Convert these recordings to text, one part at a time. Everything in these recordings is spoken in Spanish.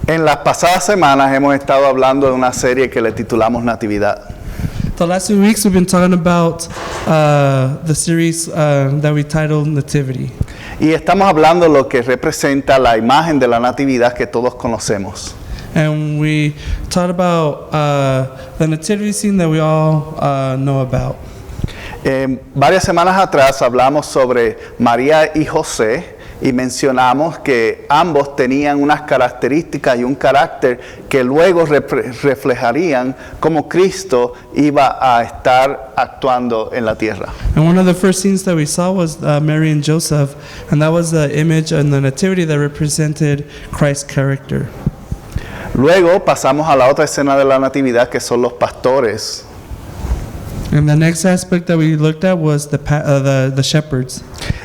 En las pasadas semanas hemos estado hablando de una serie que le titulamos Natividad. The last few weeks we've been talking about the series that we titled Nativity. Y estamos hablando de lo que representa la imagen de la Natividad que todos conocemos. And we talked about the nativity scene that we all know about. Varias semanas atrás hablamos sobre María y José y mencionamos que ambos tenían unas características y un carácter que luego reflejarían cómo Cristo iba a estar actuando en la tierra. And one of the first scenes that we saw was Mary and Joseph, and that was the image and the nativity that represented Christ's character. Luego pasamos a la otra escena de la Natividad, que son los pastores. And the next aspect that we looked at was the shepherds.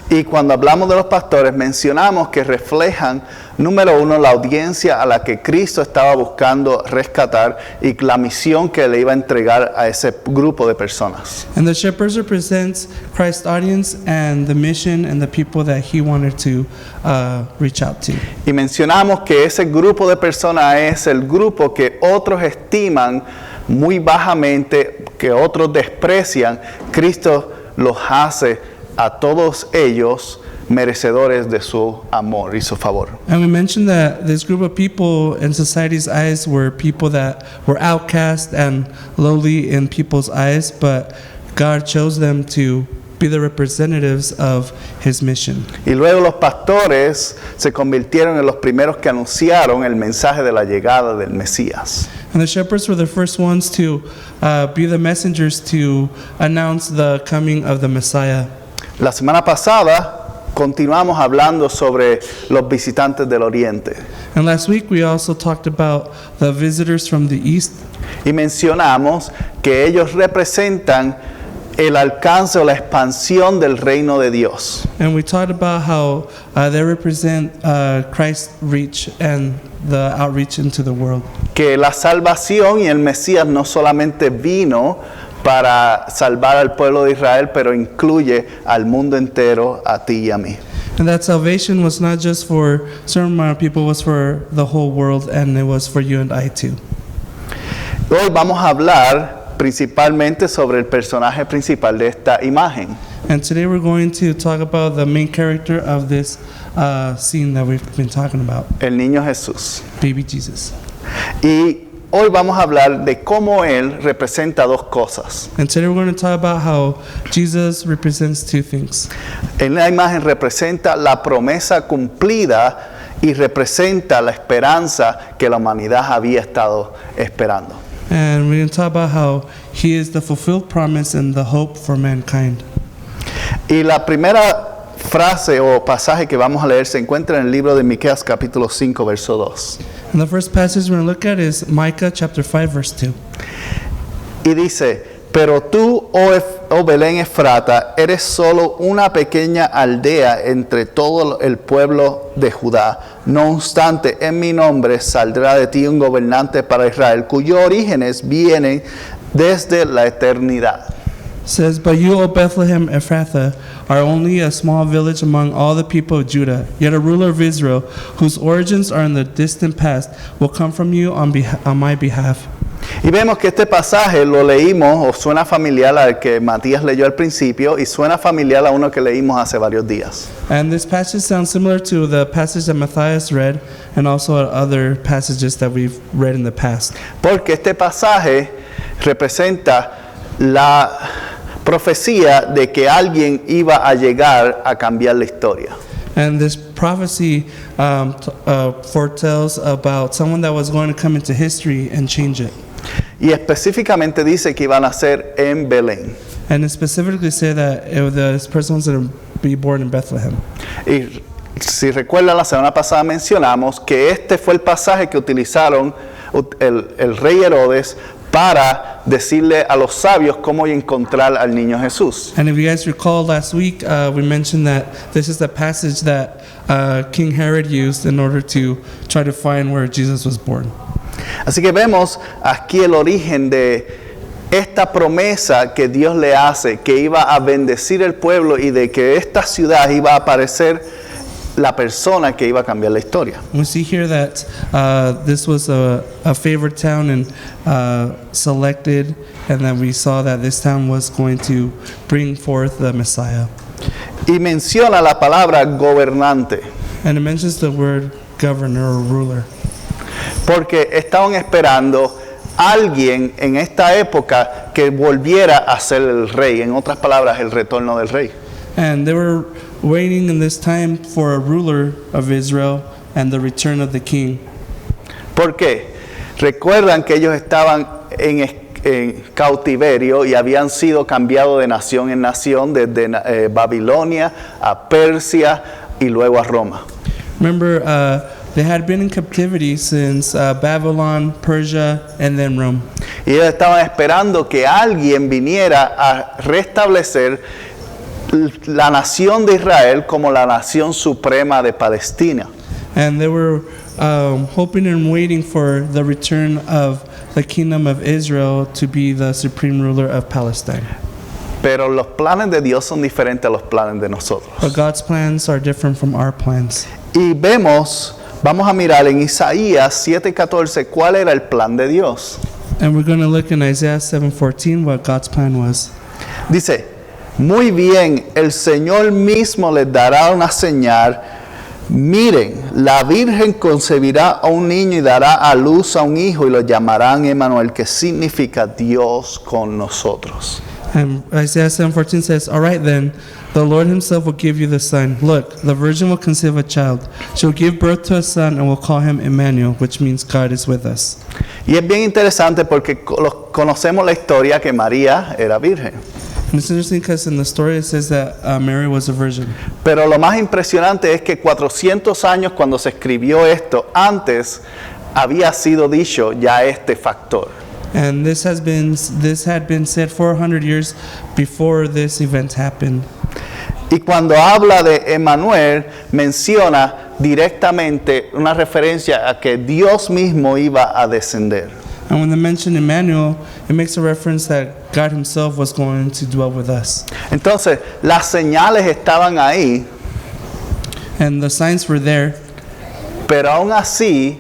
Y cuando hablamos de los pastores, mencionamos que reflejan, número uno, la audiencia a la que Cristo estaba buscando rescatar y la misión que le iba a entregar a ese grupo de personas. And the shepherds represents Christ's audience and the mission and the people that he wanted to reach out to. Y mencionamos que ese grupo de personas es el grupo que otros estiman muy bajamente, que otros desprecian. Cristo los hace a todos ellos merecedores de su amor y su favor. And we mentioned that this group of people in society's eyes were people that were outcast and lowly in people's eyes, but God chose them to be the representatives of his mission. Y luego los pastores se convirtieron en los primeros que anunciaron el mensaje de la llegada del Mesías. And the shepherds were the first ones to be the messengers to announce the coming of the Messiah. La semana pasada continuamos hablando sobre los visitantes del Oriente And last week we also talked about the visitors from the East. y mencionamos que ellos representan el alcance o la expansión del reino de Dios. And we talked about how they represent Christ's reach and the outreach into the world. Que la salvación y el Mesías no solamente vino para salvar al pueblo de Israel, pero incluye al mundo entero, a ti y a mí. And that salvation was not just for certain amount of people, it was for the whole world, and it was for you and I too. Hoy vamos a hablar principalmente sobre el personaje principal de esta imagen. And today we're going to talk about the main character of this scene that we've been talking about, El niño Jesús. baby Jesus. Y hoy vamos a hablar de cómo Él representa dos cosas. And today we're going to talk about how Jesus represents two things. En la imagen representa la promesa cumplida y representa la esperanza que la humanidad había estado esperando. And we're going to talk about how he is the fulfilled promise and the hope for mankind. Y la primera frase o pasaje que vamos a leer se encuentra en el libro de Miqueas capítulo 5 verso 2. And the first passage we're going to look at is Micah chapter 5 verse 2. Y dice: pero tú, oh Belén Efrata, eres solo una pequeña aldea entre todo el pueblo de Judá. No obstante, en mi nombre saldrá de ti un gobernante para Israel, cuyos orígenes vienen desde la eternidad. Says, but you, O Bethlehem Ephrathah, are only a small village among all the people of Judah. Yet a ruler of Israel, whose origins are in the distant past, will come from you on my behalf. Y vemos que este pasaje lo leímos, o suena familiar al que Matías leyó al principio, y suena familiar a uno que leímos hace varios días. And this passage sounds similar to the passage that Matthias read, and also other passages that we've read in the past. Porque este pasaje representa la profecía de que alguien iba a llegar a cambiar la historia. And this prophecy foretells about someone that was going to come into history and change it. Y específicamente dice que iban a ser en Belén. And it specifically said that this person was going to be born in Bethlehem. Y si recuerdan, la semana pasada mencionamos que este fue el pasaje que utilizaron el rey Herodes para decirle a los sabios cómo encontrar al niño Jesús. And if you guys recall last week, we mentioned that this is the passage that King Herod used in order to try to find where Jesus was born. Así que vemos aquí el origen de esta promesa que Dios le hace, que iba a bendecir el pueblo y de que esta ciudad iba a aparecer la persona que iba a cambiar la historia. We see here that this was a favored town and selected, and that we saw that this town was going to bring forth the Messiah. Y menciona la palabra gobernante, And it mentions the word governor or ruler. porque estaban esperando alguien en esta época que volviera a ser el rey. En otras palabras, el retorno del rey. And they were waiting in this time for a ruler of Israel and the return of the king. ¿Por qué? Recuerdan que ellos estaban en cautiverio y habían sido cambiados de nación en nación, desde Babilonia a Persia y luego a Roma. Remember, they had been in captivity since Babylon, Persia, and then Rome. Y ellos estaban esperando que alguien viniera a restablecer la nación de Israel como la nación suprema de Palestina. And they were hoping and waiting for the return of the kingdom of Israel to be the supreme ruler of Palestine. Pero los planes de Dios son diferentes a los planes de nosotros. But God's plans are different from our plans. Y vamos a mirar en Isaías 7:14 cuál era el plan de Dios. And we're going to look in Isaiah 7:14 what God's plan was. Dice, muy bien, el Señor mismo les dará una señal. Miren, la Virgen concebirá a un niño y dará a luz a un hijo y lo llamarán Emmanuel, que significa Dios con nosotros. And Isaiah 7:14 says, "All right then, the Lord himself will give you the son. Look, the virgin will conceive a child. She will give birth to a son and will call him Emmanuel, which means God is with us." Y es bien interesante porque conocemos la historia que María era virgen. And it's interesting because in the story it says that Mary was a virgin. Pero lo más impresionante es que 400 años cuando se escribió esto, antes había sido dicho ya este factor. And this had been said 400 years before this event happened. Y cuando habla de Emmanuel, menciona directamente una referencia a que Dios mismo iba a descender. And when they mention Emmanuel, it makes a reference that God himself was going to dwell with us. Entonces, las señales estaban ahí, And the signs were there, pero aún así,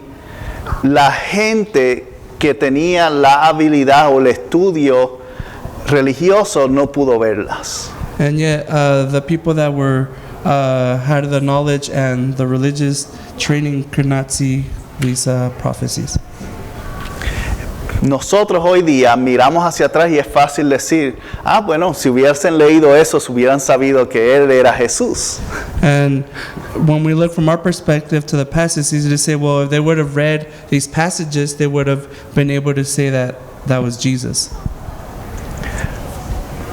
la gente que tenía la habilidad o el estudio religioso no pudo verlas. and yet the people that were had the knowledge and the religious training could not see these prophecies. Nosotros hoy día miramos hacia atrás y es fácil decir, bueno, si hubiesen leído eso, si hubieran sabido que Él era Jesús. And when we look from our perspective to the past, it's easy to say, well, if they would have read these passages, they would have been able to say that that was Jesus.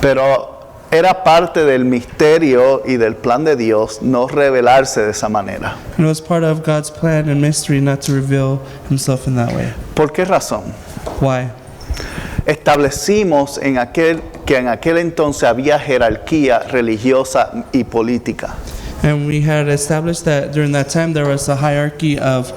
Pero era parte del misterio y del plan de Dios no revelarse de esa manera. And it was part of God's plan and mystery not to reveal himself in that way. ¿Por qué razón? Why? Establecimos que en aquel entonces había jerarquía religiosa y política. And we had established that during that time there was a hierarchy of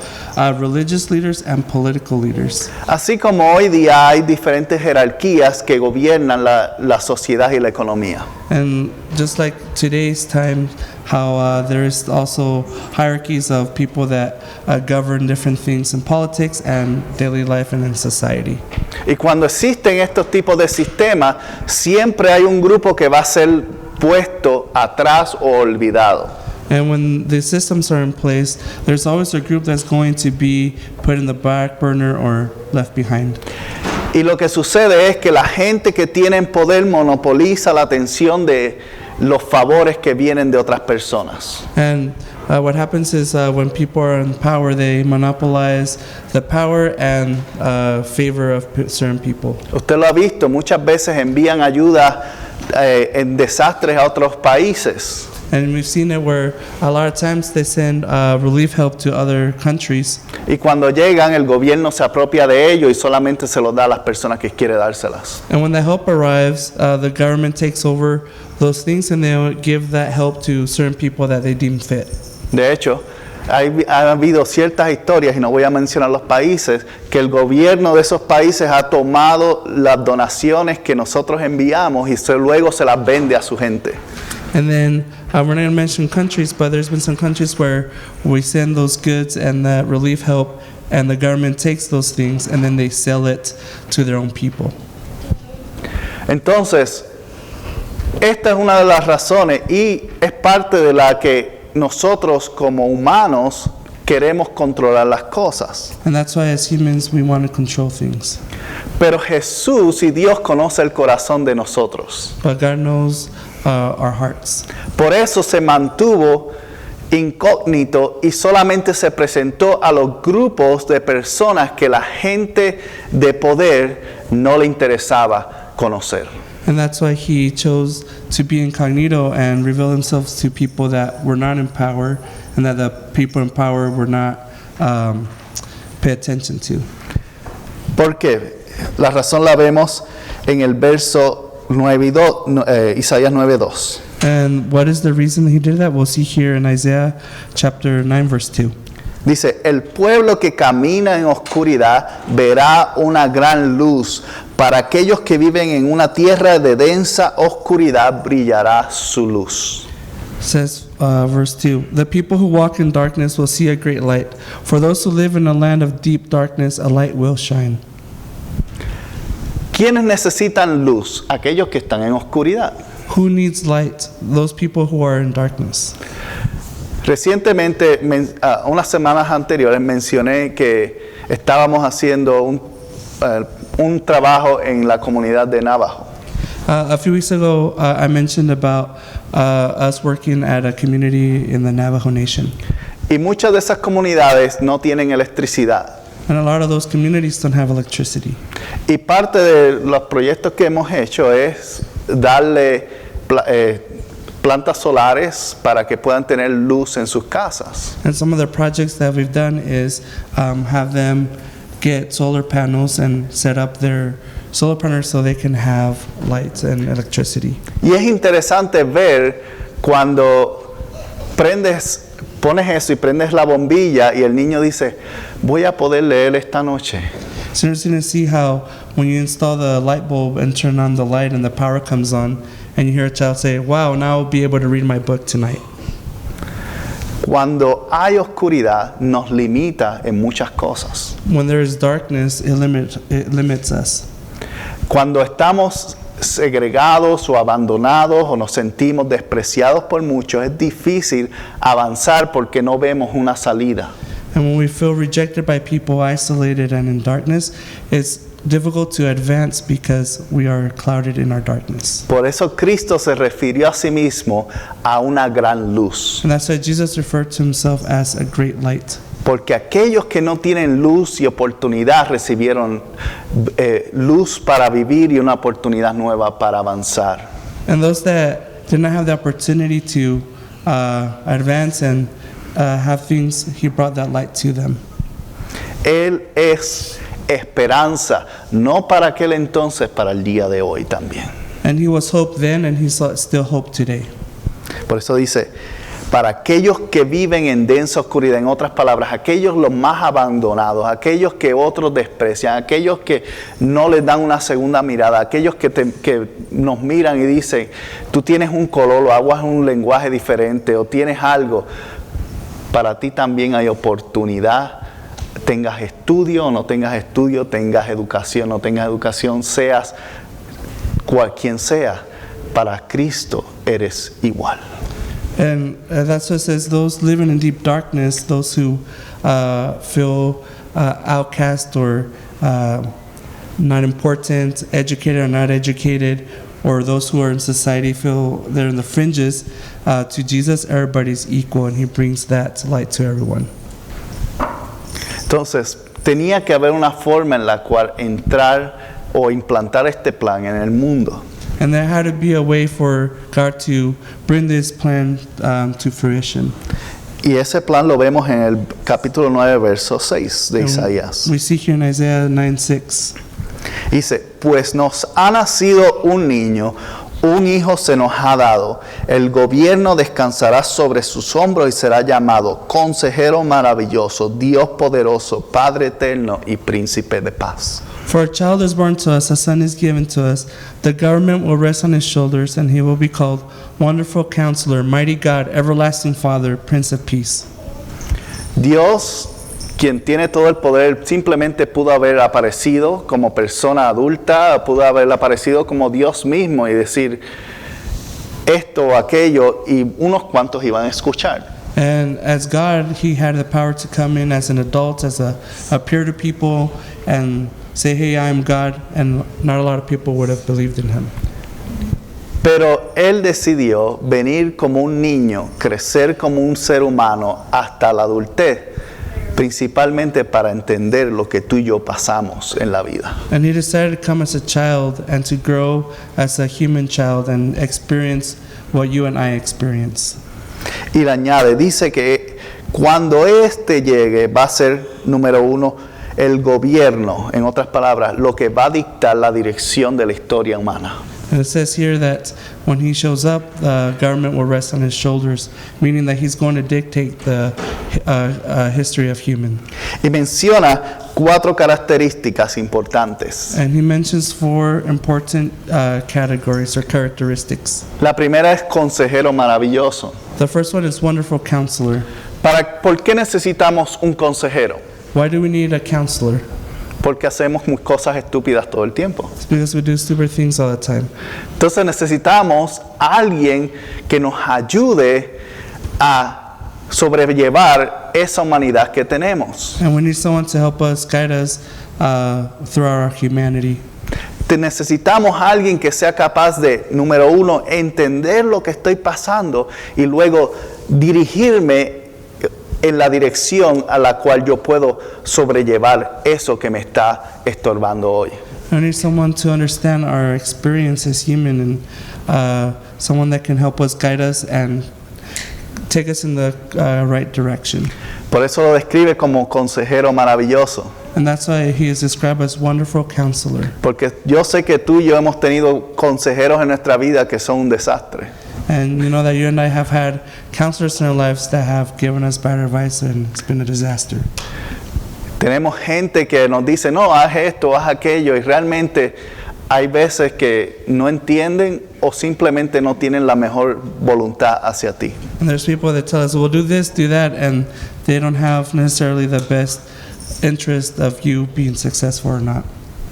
religious leaders and political leaders. Así como hoy día hay diferentes jerarquías que gobiernan la sociedad y la economía. And just like today's time, how there is also hierarchies of people that govern different things in politics and daily life and in society. Y cuando existen estos tipos de sistemas, siempre hay un grupo que va a ser puesto atrás o olvidado. And when the systems are in place, there's always a group that's going to be put in the back burner or left behind. Y lo que sucede es que la gente que tiene poder monopoliza la atención de los favores que vienen de otras personas. And what happens is when people are in power, they monopolize the power and favor of certain people. Usted lo ha visto, muchas veces envían ayuda en desastres a otros países. And we've seen it where a lot of times they send relief help to other countries. Y cuando llegan, el gobierno se apropia de ellos y solamente se los da a las personas que quiere dárselas. And when the help arrives, the government takes over those things and they give that help to certain people that they deem fit. De hecho, ha habido ciertas historias, y no voy a mencionar los países, que el gobierno de esos países ha tomado las donaciones que nosotros enviamos y luego se las vende a su gente. And then we're not going to mention countries, but there's been some countries where we send those goods and that relief help, and the government takes those things and then they sell it to their own people. Entonces, esta es una de las razones y es parte de la que nosotros como humanos queremos controlar las cosas. And that's why as humans we want to control things. Pero Jesús y Dios conoce el corazón de nosotros. But God knows our hearts. Por eso se mantuvo incógnito y solamente se presentó a los grupos de personas que la gente de poder no le interesaba conocer. And that's why he chose to be incognito and reveal himself to people that were not in power and that the people in power were not pay attention to. ¿Por qué? La razón la vemos en el verso 9 y 2, Isaías 9:2. And what is the reason he did that? We'll see here in Isaiah chapter 9 verse 2. Dice, el pueblo que camina en oscuridad verá una gran luz. Para aquellos que viven en una tierra de densa oscuridad brillará su luz. Says verse 2, the people who walk in darkness will see a great light. For those who live in a land of deep darkness, a light will shine. ¿Quiénes necesitan luz? Aquellos que están en oscuridad. Who needs light? Those people who are in darkness. Recientemente, unas semanas anteriores, mencioné que estábamos haciendo un trabajo en la comunidad de Navajo. A few weeks ago, I mentioned about us working at a community in the Navajo Nation. Y muchas de esas comunidades no tienen electricidad. And a lot of those communities don't have electricity. Y parte de los proyectos que hemos hecho es darle plantas solares para que puedan tener luz en sus casas. And some of the projects that we've done is have them get solar panels and set up their solar panels so they can have lights and electricity. Y es interesante ver cuando pones eso y prendes la bombilla y el niño dice, voy a poder leer esta noche. So you're going to see how when you install the light bulb and turn on the light and the power comes on, and you hear a child say, wow, now I'll be able to read my book tonight. Cuando hay oscuridad nos limita en muchas cosas. When there is darkness, it limits us. Cuando estamos segregados o abandonados o nos sentimos despreciados por muchos, es difícil avanzar porque no vemos una salida. And when we feel rejected by people, isolated and in darkness, it's difficult to advance because we are clouded in our darkness. Por eso Cristo se refirió a sí mismo a una gran luz. And that's why Jesus referred to himself as a great light. Porque aquellos que no tienen luz y oportunidad recibieron luz para vivir y una oportunidad nueva para avanzar. And those that did not have the opportunity to advance and have things, he brought that light to them. Él es esperanza, no para aquel entonces, para el día de hoy también. And he was hope then, and he's still hope today. Por eso dice, para aquellos que viven en densa oscuridad, en otras palabras, aquellos los más abandonados, aquellos que otros desprecian, aquellos que no les dan una segunda mirada, aquellos que nos miran y dicen, tú tienes un color o hablas un lenguaje diferente o tienes algo, para ti también hay oportunidad. Tengas estudio o no tengas estudio, tengas educación o no tengas educación, seas quien sea, para Cristo eres igual. And that's what it says, those living in deep darkness, those who feel outcast or not important, educated or not educated, or those who are in society feel they're in the fringes, to Jesus, everybody's equal, and he brings that light to everyone. Entonces, tenía que haber una forma en la cual entrar o implantar este plan en el mundo. And there had to be a way for God to bring this plan to fruition. Y ese plan lo vemos en el capítulo 9, verso 6 de Isaías. We see here in Isaiah 9:6. Dice, pues nos ha nacido un niño, Un hijo se nos ha dado, el gobierno descansará sobre sus hombros y será llamado Consejero Maravilloso, Dios Poderoso, Padre Eterno y Príncipe de Paz. For a child is born to us, a son is given to us. The government will rest on his shoulders, and he will be called Wonderful Counselor, Mighty God, Everlasting Father, Prince of Peace. Dios, quien tiene todo el poder, simplemente pudo haber aparecido como persona adulta, pudo haber aparecido como Dios mismo y decir esto o aquello, y unos cuantos iban a escuchar. And as God, he had the power to come in as an adult, as appear to people and say, hey, I'm God, and not a lot of people would have believed in him. Pero Él decidió venir como un niño, crecer como un ser humano hasta la adultez, principalmente para entender lo que tú y yo pasamos en la vida. And he decided to come as a child and to grow as a human child and experience what you and I experience. Y le añade, dice que cuando éste llegue va a ser, número uno, el gobierno, en otras palabras, lo que va a dictar la dirección de la historia humana. And it says here that when he shows up, the government will rest on his shoulders, meaning that he's going to dictate the history of human. Y menciona 4 características importantes. And he mentions 4 important categories or characteristics. La primera es consejero maravilloso. The first one is Wonderful Counselor. ¿Por qué necesitamos un consejero? Why do we need a counselor? Porque hacemos cosas estúpidas todo el tiempo. It's because we do stupid things all the time. Entonces necesitamos a alguien que nos ayude a sobrellevar esa humanidad que tenemos. And we need someone to help us, guide us through our humanity. Necesitamos a alguien que sea capaz de, número uno, entender lo que estoy pasando y luego dirigirme en la dirección a la cual yo puedo sobrellevar eso que me está estorbando hoy. I need someone to understand our experience as human and someone that can help us, guide us, and take us in the right direction. Por eso lo describe como consejero maravilloso. And that's why he is described as Wonderful Counselor. Porque yo sé que tú y yo hemos tenido consejeros en nuestra vida que son un desastre. And you know that you and I have had counselors in our lives that have given us bad advice, and it's been a disaster. Tenemos gente que nos dice, no, haz esto, haz aquello, y realmente hay veces que no entienden o simplemente no tienen la mejor voluntad hacia ti. And there's people that tell us, well, do this, do that, and they don't have necessarily the best interest of you being successful or not.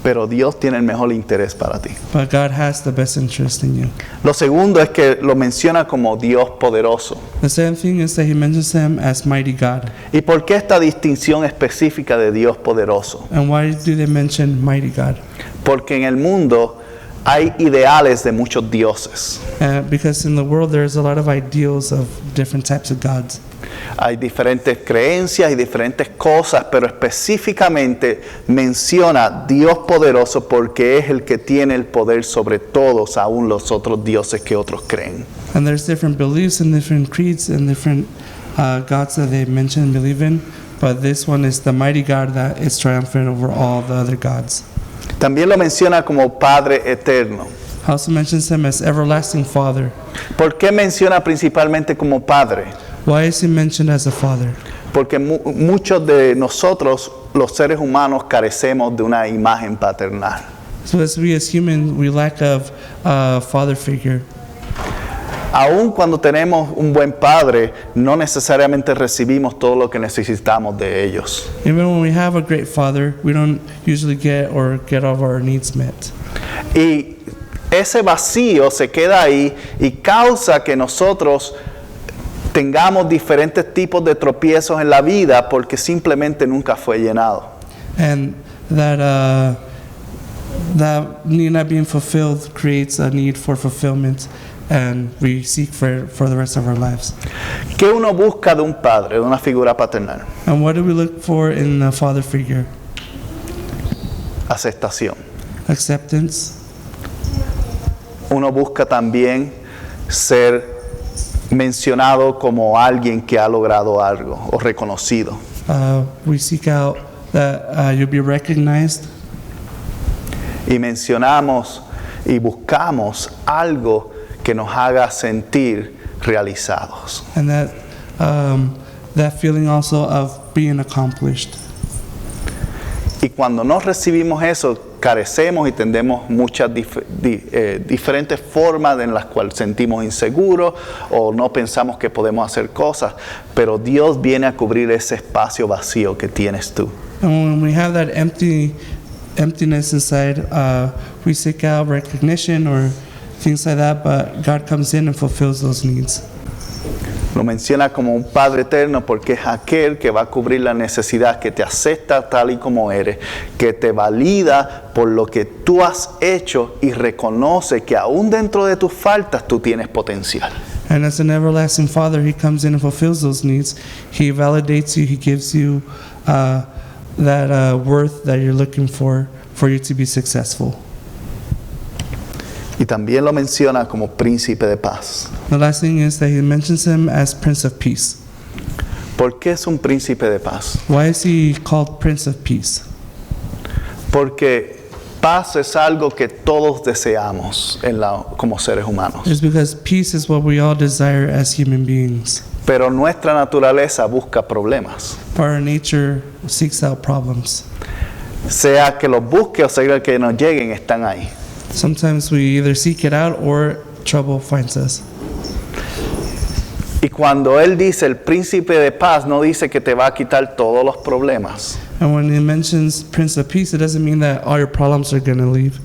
Pero Dios tiene el mejor interés para ti. But God has the best interest in you. Lo segundo es que lo menciona como Dios poderoso. The second thing is that he mentions him as Mighty God. ¿Y por qué esta distinción específica de Dios poderoso? And why do they mention Mighty God? Porque en el mundo hay ideales de muchos dioses. Because in the world there's a lot of ideals of different types of gods. Hay diferentes creencias y diferentes cosas, pero específicamente menciona Dios poderoso porque es el que tiene el poder sobre todos, aún los otros dioses que otros creen. And there's different beliefs and different creeds and different gods that they mention and believe in, but this one is the mighty God that is triumphant over all the other gods. También lo menciona como Padre eterno. Also mentions him as Everlasting Father. ¿Por qué menciona principalmente como Padre? Why is he mentioned as a father? Porque muchos de nosotros, los seres humanos, carecemos de una imagen paternal. So as we as humans, we lack of a father figure. Aun cuando tenemos un buen padre, no necesariamente recibimos todo lo que necesitamos de ellos. Even when we have a great father, we don't usually get all of our needs met. Y ese vacío se queda ahí y causa que nosotros tengamos diferentes tipos de tropiezos en la vida porque simplemente nunca fue llenado. And that need not being fulfilled creates a need for fulfillment, and we seek for the rest of our lives. ¿Qué uno busca de un padre, de una figura paternal? And what do we look for in a father figure? Aceptación. Acceptance. Uno busca también ser mencionado como alguien que ha logrado algo o reconocido. We seek out that you'll be recognized. Y mencionamos y buscamos algo que nos haga sentir realizados. And that feeling also of being accomplished. Y cuando no recibimos eso, carecemos y tendemos muchas diferentes formas en las cuales sentimos inseguros o no pensamos que podemos hacer cosas, pero Dios viene a cubrir ese espacio vacío que tienes tú. And when we have that emptiness inside, we seek out recognition or things like that, but God comes in and fulfills those needs. Lo menciona como un Padre eterno porque es aquel que va a cubrir la necesidad, que te acepta tal y como eres, que te valida por lo que tú has hecho y reconoce que aún dentro de tus faltas tú tienes potencial. And as an everlasting Father, He comes in and fulfills those needs. He validates you. He gives you that worth that you're looking for you to be successful. Y también lo menciona como príncipe de paz. The last thing is that He mentions Him as Prince of Peace. ¿Por qué es un príncipe de paz? Why is He called Prince of Peace? Porque paz es algo que todos deseamos como seres humanos. It's because peace is what we all desire as human beings. Pero nuestra naturaleza busca problemas. But our nature seeks out problems. Sea que los busque o sea que nos lleguen, están ahí. Sometimes we either seek it out or trouble finds us. Y cuando Él dice el príncipe de paz, no dice que te va a quitar todos los problemas, And when He mentions Prince of Peace, it doesn't mean that all your problems are going to leave.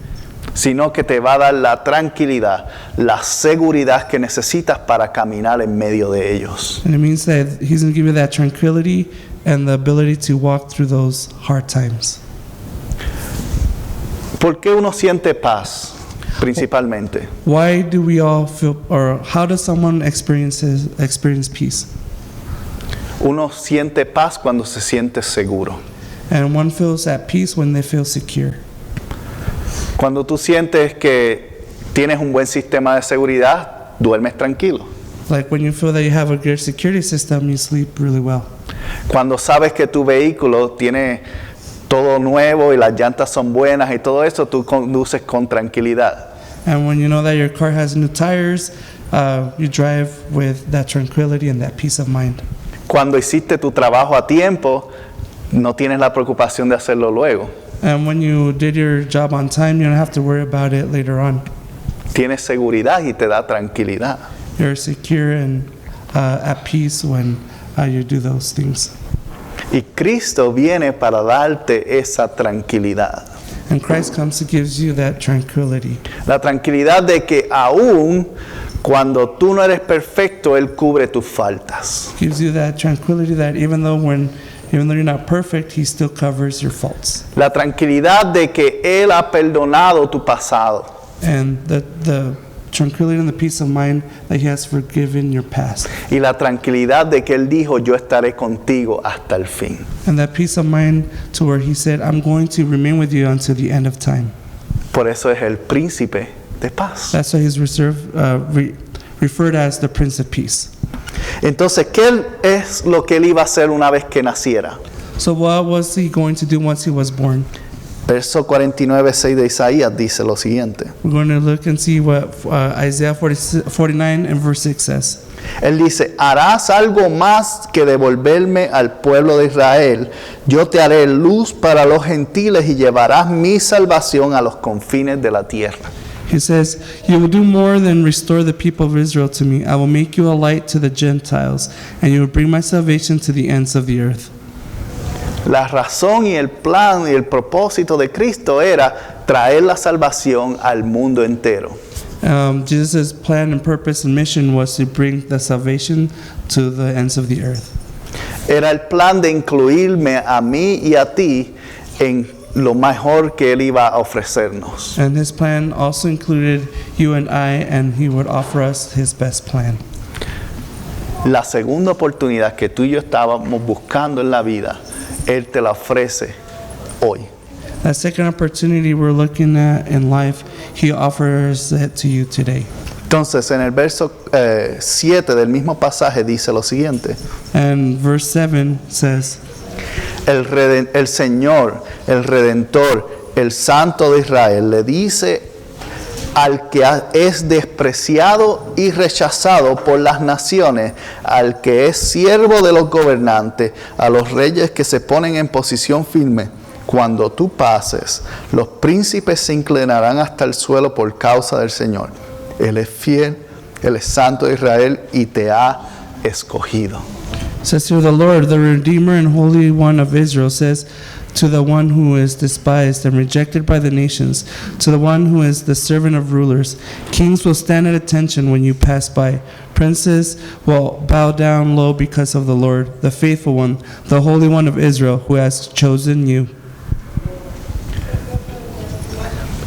sino que te va a dar la tranquilidad, la seguridad que necesitas para caminar en medio de ellos. And it means that He's going to give you that tranquility and the ability to walk through those hard times. ¿Por qué uno siente paz principalmente? Why do we all feel, or how does someone experience peace? Uno siente paz cuando se siente seguro. And one feels at peace when they feel secure. Cuando tú sientes que tienes un buen sistema de seguridad, duermes tranquilo. Like when you feel that you have a good security system, you sleep really well. Cuando sabes que tu vehículo tiene todo nuevo y las llantas son buenas y todo eso, tú conduces con tranquilidad. And when you know that your car has new tires, you drive with that tranquility and that peace of mind. Cuando hiciste tu trabajo a tiempo, no tienes la preocupación de hacerlo luego. And when you did your job on time, you don't have to worry about it later on. Tienes seguridad y te da tranquilidad. You're secure and at peace when you do those things. Y Cristo viene para darte esa tranquilidad. And Christ comes to gives you that tranquility. La tranquilidad de que aún cuando tú no eres perfecto, Él cubre tus faltas. Gives you that tranquility that even though you're not perfect, He still covers your faults. La tranquilidad de que Él ha perdonado tu pasado. And the tranquility and the peace of mind that He has forgiven your past. Y la tranquilidad de que Él dijo, yo estaré contigo hasta el fin. And that peace of mind to where He said, I'm going to remain with you until the end of time. Por eso es el príncipe de paz. That's why He's referred as the Prince of Peace. Entonces, ¿qué es lo que Él iba a hacer una vez que naciera? So what was He going to do once He was born? Verso 49:6 de Isaías dice lo siguiente. We're going to look and see what Isaiah 49 and verse 6 says. Él dice, harás algo más que devolverme al pueblo de Israel. Yo te haré luz para los gentiles y llevarás mi salvación a los confines de la tierra. He says, you will do more than restore the people of Israel to me. I will make you a light to the Gentiles, and you will bring my salvation to the ends of the earth. La razón y el plan y el propósito de Cristo era traer la salvación al mundo entero. Jesus' plan and purpose and mission was to bring the salvation to the ends of the earth. Era el plan de incluirme a mí y a ti en lo mejor que Él iba a ofrecernos. And His plan also included you and I, and He would offer us His best plan. La segunda oportunidad que tú y yo estábamos buscando en la vida, Él te la ofrece hoy. That second opportunity we're looking at in life, He offers it to you today. Entonces, en el verso 7 del mismo pasaje dice lo siguiente. And verse 7 says, El Señor, el Redentor, el Santo de Israel, le dice al que es despreciado y rechazado por las naciones, al que es siervo de los gobernantes, a los reyes que se ponen en posición firme. Cuando tú pases, los príncipes se inclinarán hasta el suelo por causa del Señor. Él es fiel, Él es santo de Israel y te ha escogido. Says here the Lord, the Redeemer and Holy One of Israel, says to the one who is despised and rejected by the nations, to the one who is the servant of rulers, kings will stand at attention when you pass by. Princes will bow down low because of the Lord, the faithful one, the Holy One of Israel, who has chosen you.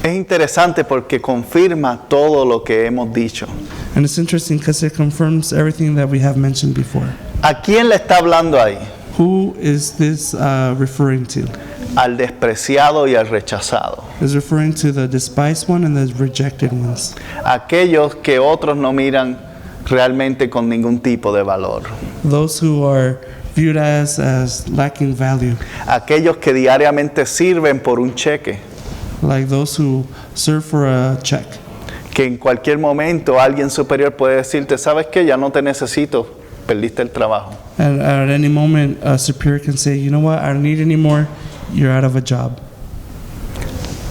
Es interesante porque confirma todo lo que hemos dicho. And it's interesting because it confirms everything that we have mentioned before. ¿A quién le está hablando ahí? Who is this referring to? Al despreciado y al rechazado. It's referring to the despised one and the rejected ones. Aquellos que otros no miran realmente con ningún tipo de valor. Those who are viewed as lacking value. Aquellos que diariamente sirven por un cheque. Like those who serve for a check. Que en cualquier momento alguien superior puede decirte, ¿sabes qué? Ya no te necesito, perdiste el trabajo. And at any moment, a superior can say, you know what, I don't need any more, you're out of a job.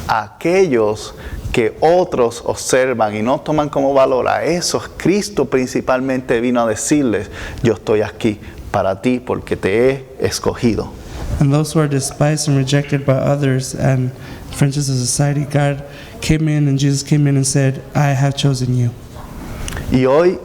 Aquellos que otros observan y no toman como valor, a esos Cristo principalmente vino a decirles, yo estoy aquí para ti porque te he escogido. And those who are despised and rejected by others and friends of society, God came in and Jesus came in and said, I have chosen you. Y hoy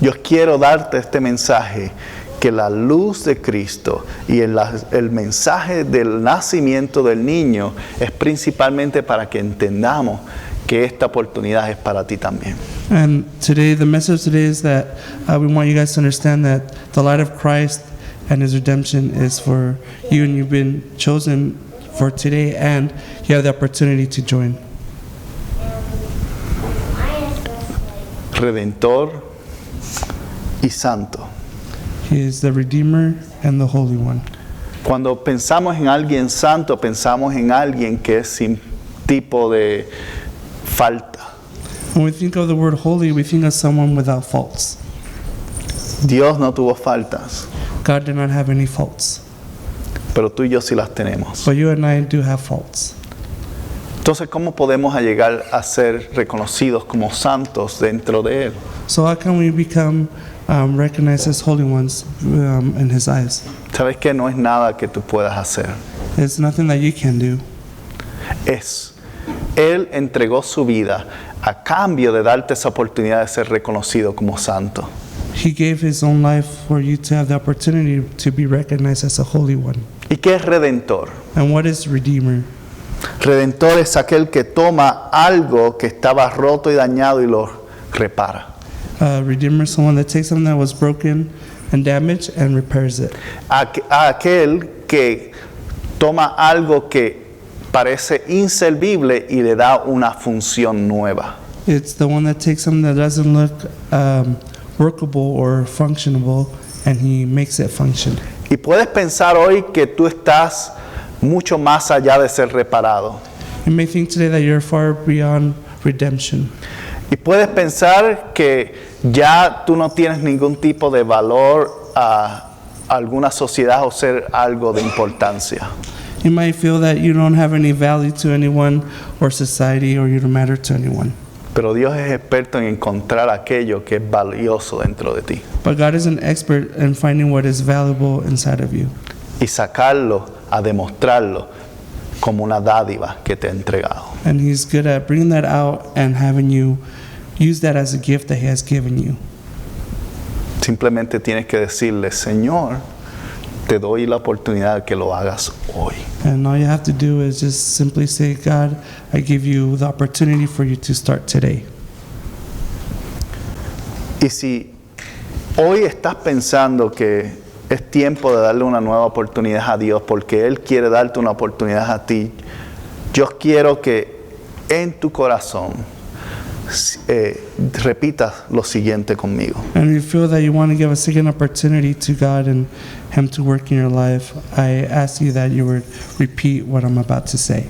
yo quiero darte este mensaje, que la luz de Cristo y el mensaje del nacimiento del niño es principalmente para que entendamos que esta oportunidad es para ti también. And today, the message today is that we want you guys to understand that the light of Christ and His redemption is for you, and you've been chosen for today, and you have the opportunity to join. Redentor y santo. He is the Redeemer and the Holy One. Cuando pensamos en alguien santo, pensamos en alguien que es sin tipo de falta. When we think of the word holy, we think of someone without faults. Dios no tuvo faltas, God did not have any faults, pero tú y yo sí las tenemos. but you and I do have faults. Entonces, ¿cómo podemos llegar a ser reconocidos como santos dentro de Él? So how can we become recognized as holy ones in His eyes? Sabes que no es nada que tú puedas hacer. It's nothing that you can do. Él entregó su vida a cambio de darte esa oportunidad de ser reconocido como santo. He gave His own life for you to have the opportunity to be recognized as a holy one. ¿Y qué es redentor? And what is Redeemer? Redentor es aquel que toma algo que estaba roto y dañado y lo repara. Redeemer is someone that takes something that was broken and damaged and repairs it. Aquel que toma algo que parece inservible y le da una función nueva. It's the one that takes something that doesn't look workable or functionable, and He makes it function. Y puedes pensar hoy que tú estás mucho más allá de ser reparado. You may think today that you're far beyond redemption. Y puedes pensar que ya tú no tienes ningún tipo de valor a alguna sociedad o ser algo de importancia. You might feel that you don't have any value to anyone or society, or you don't matter to anyone. Pero Dios es experto en encontrar aquello que es valioso dentro de ti But God is an expert in finding what is valuable inside of you y sacarlo a demostrarlo como una dádiva que te ha entregado. and He's good at bringing that out and having you use that as a gift that He has given you. Simplemente tienes que decirle, Señor, te doy la oportunidad de que lo hagas hoy. And all you have to do is just simply say, God, I give you the opportunity for you to start today. Y si hoy estás pensando que es tiempo de darle una nueva oportunidad a Dios porque Él quiere darte una oportunidad a ti, yo quiero que en tu corazón repitas lo siguiente conmigo. And if you feel that you want to give a second opportunity to God and Him to work in your life, I ask you that you would repeat what I'm about to say.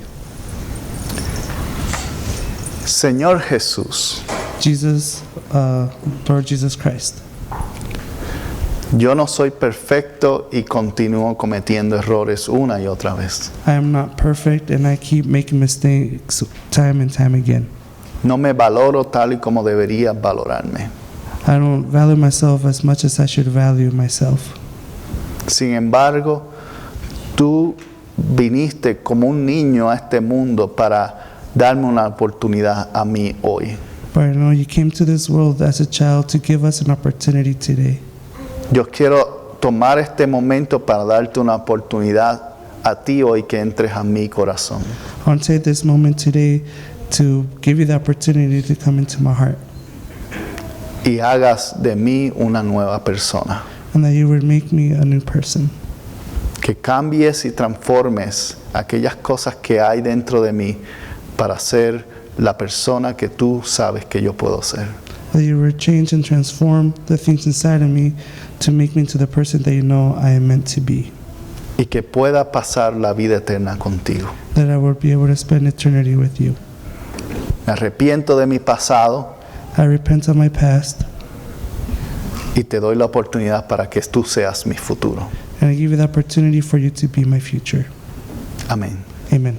Señor Jesús, Jesus, Lord Jesus Christ, yo no soy perfecto y continúo cometiendo errores una y otra vez. I am not perfect and I keep making mistakes time and time again. No me valoro tal y como debería valorarme. I don't value myself as much as I should value myself. Sin embargo, tú viniste como un niño a este mundo para darme una oportunidad a mí hoy. But I know you came to this world as a child to give us an opportunity today. Yo quiero tomar este momento para darte una oportunidad a ti hoy que entres a mi corazón. I want to take this moment today to give you the opportunity to come into my heart Y hagas de mí una nueva persona. and that you would make me a new person. Que cambies y transformes aquellas cosas que hay dentro de mí para ser la persona que tú sabes que yo puedo ser. That you would change and transform the things inside of me to make me into the person that you know I am meant to be. Y que pueda pasar la vida eterna contigo. That I would be able to spend eternity with you. Me arrepiento de mi pasado I repent of my past y te doy la oportunidad para que tú seas mi futuro. and I give you the opportunity for you to be my future. Amén. Amen.